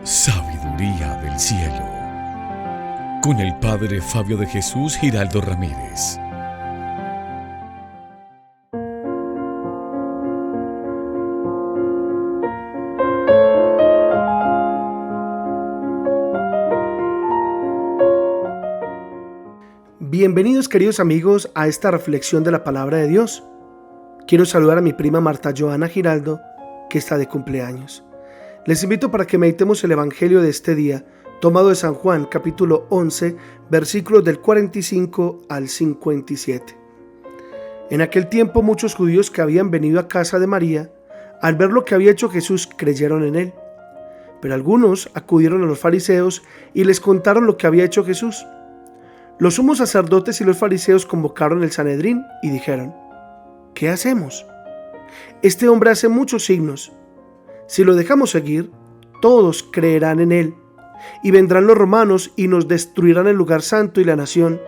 Sabiduría del cielo, con el Padre Fabio de Jesús Giraldo Ramírez. Bienvenidos, queridos amigos, a esta reflexión de la palabra de Dios. Quiero saludar a mi prima Marta Joana Giraldo, que está de cumpleaños. Les invito para que meditemos el evangelio de este día, tomado de San Juan, capítulo 11, versículos del 45 al 57. En aquel tiempo muchos judíos que habían venido a casa de María, al ver lo que había hecho Jesús, creyeron en él. Pero algunos acudieron a los fariseos y les contaron lo que había hecho Jesús. Los sumos sacerdotes y los fariseos convocaron el Sanedrín y dijeron: ¿qué hacemos? Este hombre hace muchos signos. Si lo dejamos seguir, todos creerán en él, y vendrán los romanos y nos destruirán el lugar santo y la nación.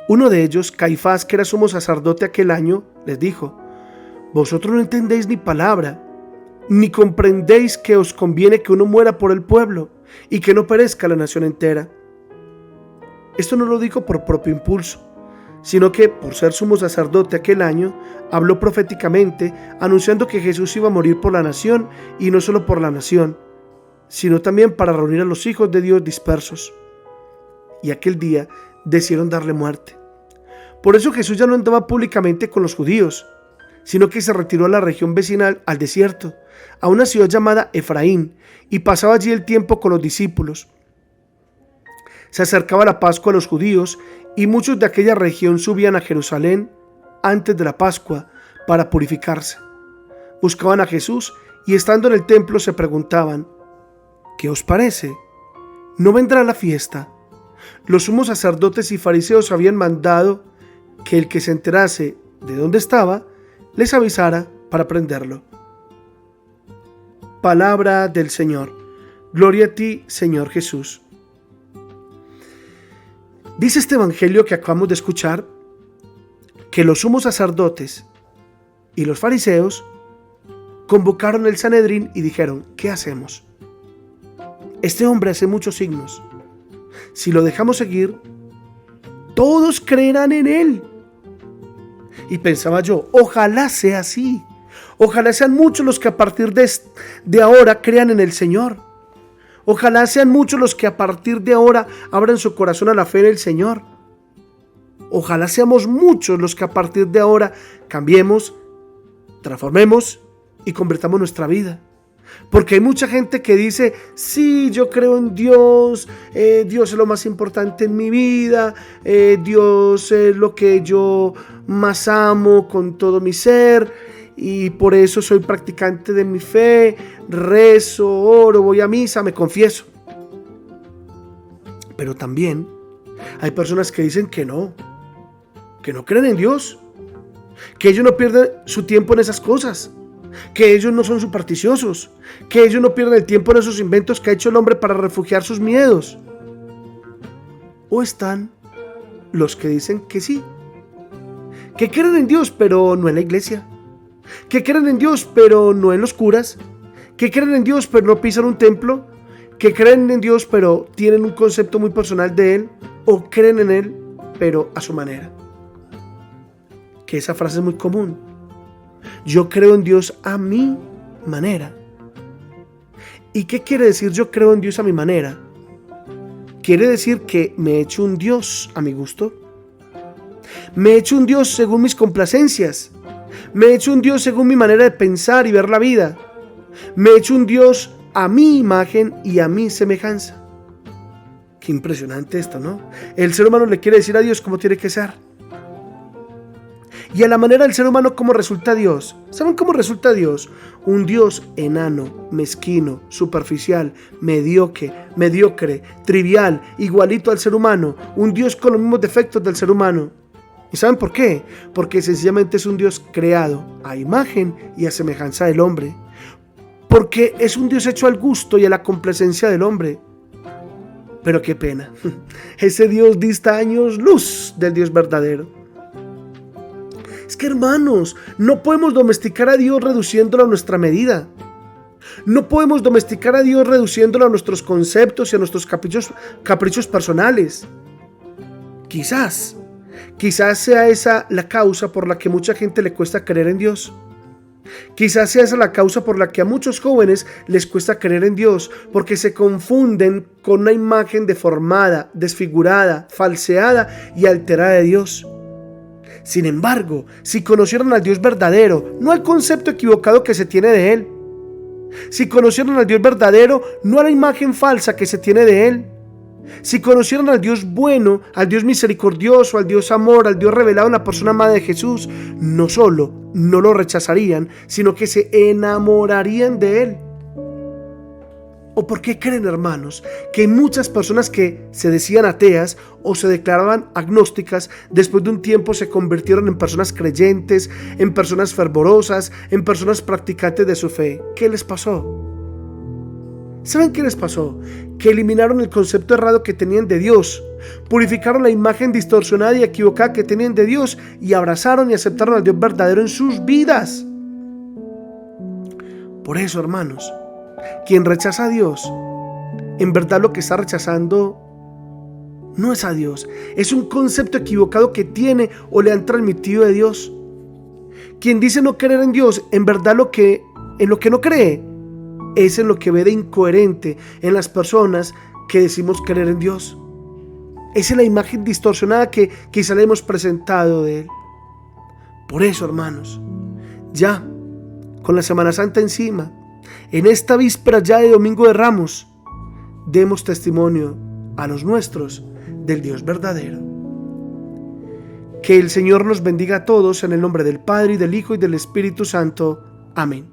Uno de ellos, Caifás, que era sumo sacerdote aquel año, les dijo: vosotros no entendéis ni palabra, ni comprendéis que os conviene que uno muera por el pueblo, y que no perezca la nación entera. Esto no lo dijo por propio impulso, sino que, por ser sumo sacerdote aquel año, habló proféticamente, anunciando que Jesús iba a morir por la nación, y no solo por la nación, sino también para reunir a los hijos de Dios dispersos. Y aquel día decidieron darle muerte. Por eso Jesús ya no andaba públicamente con los judíos, sino que se retiró a la región vecinal, al desierto, a una ciudad llamada Efraín, y pasaba allí el tiempo con los discípulos. Se acercaba la Pascua a los judíos, y muchos de aquella región subían a Jerusalén antes de la Pascua para purificarse. Buscaban a Jesús y estando en el templo se preguntaban: ¿qué os parece? ¿No vendrá la fiesta? Los sumos sacerdotes y fariseos habían mandado que el que se enterase de dónde estaba les avisara para prenderlo. Palabra del Señor. Gloria a ti, Señor Jesús. Dice este evangelio que acabamos de escuchar que los sumos sacerdotes y los fariseos convocaron el Sanedrín y dijeron: ¿qué hacemos? Este hombre hace muchos signos. Si lo dejamos seguir, todos creerán en él. Y pensaba yo, ojalá sea así. Ojalá sean muchos los que a partir de ahora crean en el Señor. Ojalá sean muchos los que a partir de ahora abran su corazón a la fe en el Señor. Ojalá seamos muchos los que a partir de ahora cambiemos, transformemos y convertamos nuestra vida. Porque hay mucha gente que dice: sí, yo creo en Dios, Dios es lo más importante en mi vida, Dios es lo que yo más amo con todo mi ser, y por eso soy practicante de mi fe, rezo, oro, voy a misa, me confieso. Pero también hay personas que dicen que no creen en Dios, que ellos no pierden su tiempo en esas cosas, que ellos no son supersticiosos, que ellos no pierden el tiempo en esos inventos que ha hecho el hombre para refugiar sus miedos. O están los que dicen que sí, que creen en Dios pero no en la iglesia, que creen en Dios pero no en los curas, que creen en Dios pero no pisan un templo, que creen en Dios pero tienen un concepto muy personal de Él, o creen en Él pero a su manera. Que esa frase es muy común: yo creo en Dios a mi manera. ¿Y qué quiere decir yo creo en Dios a mi manera? Quiere decir que me he hecho un Dios a mi gusto, me he hecho un Dios según mis complacencias, me he hecho un Dios según mi manera de pensar y ver la vida, me he hecho un Dios a mi imagen y a mi semejanza. Qué impresionante esto, ¿no? El ser humano le quiere decir a Dios cómo tiene que ser. Y a la manera del ser humano, ¿cómo resulta Dios? ¿Saben cómo resulta Dios? Un Dios enano, mezquino, superficial, mediocre, trivial, igualito al ser humano. Un Dios con los mismos defectos del ser humano. ¿Y saben por qué? Porque sencillamente es un Dios creado a imagen y a semejanza del hombre. Porque es un Dios hecho al gusto y a la complacencia del hombre. Pero qué pena, ese Dios dista años luz del Dios verdadero. Es que, hermanos, no podemos domesticar a Dios reduciéndolo a nuestra medida. No podemos domesticar a Dios reduciéndolo a nuestros conceptos y a nuestros caprichos personales. Quizás sea esa la causa por la que mucha gente le cuesta creer en Dios. Quizás sea esa la causa por la que a muchos jóvenes les cuesta creer en Dios, porque se confunden con una imagen deformada, desfigurada, falseada y alterada de Dios. Sin embargo, si conocieran al Dios verdadero, no al concepto equivocado que se tiene de Él. Si conocieran al Dios verdadero, no a la imagen falsa que se tiene de Él. Si conocieran al Dios bueno, al Dios misericordioso, al Dios amor, al Dios revelado en la persona amada de Jesús, no solo no lo rechazarían, sino que se enamorarían de Él. ¿O por qué creen, hermanos, que muchas personas que se decían ateas o se declaraban agnósticas, después de un tiempo se convirtieron en personas creyentes, en personas fervorosas, en personas practicantes de su fe? ¿Qué les pasó? ¿Saben qué les pasó? Que eliminaron el concepto errado que tenían de Dios, purificaron la imagen distorsionada y equivocada que tenían de Dios y abrazaron y aceptaron al Dios verdadero en sus vidas. Por eso, hermanos, quien rechaza a Dios, en verdad lo que está rechazando no es a Dios, es un concepto equivocado que tiene o le han transmitido de Dios. Quien dice no creer en Dios, en verdad en lo que no cree, es en lo que ve de incoherente en las personas que decimos creer en Dios. Esa es la imagen distorsionada que quizá le hemos presentado de Él. Por eso, hermanos, ya con la Semana Santa encima, en esta víspera ya de Domingo de Ramos, demos testimonio a los nuestros del Dios verdadero. Que el Señor nos bendiga a todos en el nombre del Padre, y del Hijo, y del Espíritu Santo. Amén.